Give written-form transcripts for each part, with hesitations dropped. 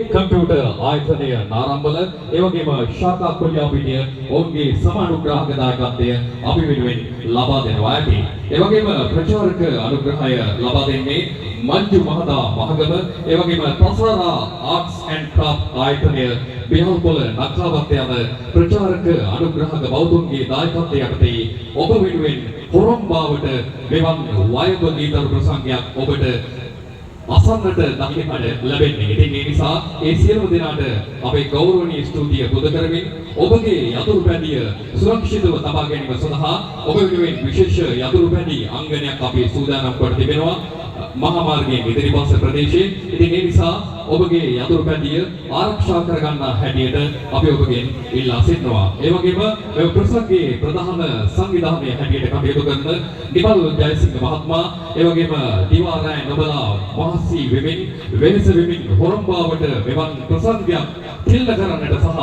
Computer ආයතනය නාරම්බල ඒ වගේම ශාඛා කොල්යාපිටිය ඔවුන්ගේ සමානුග්‍රාහක දායකත්වය අපි වෙනුවෙන් ලබා දෙනවා ඇති. ඒ වගේම ප්‍රචාරක අනුග්‍රහය ලබා දෙන්නේ මංජු මහතා මහගම ඒ වගේම ප්‍රසාරා ආර්ට්ස් ඇන්ඩ් ක්‍රාෆ්ට් ආයතනය බිහල්පොළ නක්කාවත් යන ප්‍රචාරක අනුග්‍රහක බෞද්ධන්ගේ දායකත්වය යටතේ ඔබ වෙනුවෙන් හොරම්බාවට මෙවන් වයඹ ගීතර ප්‍රසංගයක් ඔබට අසන්නට දකින්නට ලැබෙන්නේ. ඉතින් ඒ නිසා ඒ සියලු දෙනාට අපේ ගෞරවනීය ස්තුතිය පුද කරමින් ඔබගේ යතුරු පැදිය සුරක්ෂිතව තබා ගැනීම සඳහා ඔබ වෙනුවෙන් විශේෂ යතුරු පැදි අංගනයක් අපි සූදානම් කොට තිබෙනවා මහා මාර්ගයේ ඉදිරිපස ප්‍රදේශයේ. ඉතින් ඒ නිසා ඔබගේ යතුරු පැදිය ආරක්ෂා කරගන්න හැටියට අපි ඔබගෙන් ඉල්ලා සිටිනවා. ඒ වගේම මේ ප්‍රසංගයේ ප්‍රධාන සංවිධානයේ හැටියට කටයුතු කරන නිමල් ජයසිංහ මහත්මයා ඒ වගේම දිවාරාය නොබලා මහසී වෙමින් වෙනස වෙමින් හොරම්බාවට මෙවන් ප්‍රසංගයක් තිල්ල කරන්නට සහ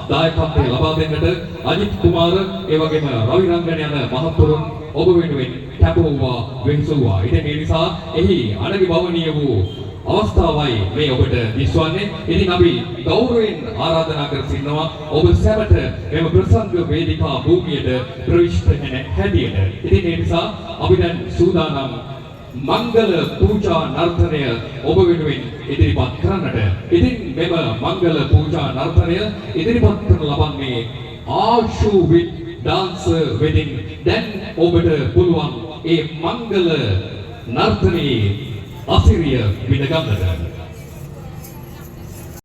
දායකත්වය ලබා දෙන්නට අජිත් කුමාර ඒ වගේම රවි රංගන යන මහත්වරුන් ඔබ වෙනුවෙන් කැපවුවා වෙන්සුවා. ඉතින් ඒ නිසා එහි අනගි භවනීය වූ අවස්ථාවයි මේ ඔබට දිස්වන්නේ. ඉතින් අපි ගෞරවයෙන් ආරාධනා කර සිටිනවා ඔබ සැමට මෙම ප්‍රසංග වේදිකා භූමියට ප්‍රවිෂ්ඨ වෙන හැටියට. ඉතින් ඒ නිසා අපි දැන් සූදානම් මංගල පූජා නර්තනය ඔබ වෙනුවෙන් ඉදිරිපත් කරන්නට. ඉතින් මෙම මංගල පූජා නර්තනය ඉදිරිපත් කරන ලබන්නේ ආශු විත් dance wedding. දැන් ඔබට පුළුවන් ඒ මංගල නර්තනයේ අසිරිය විඳ ගන්නට.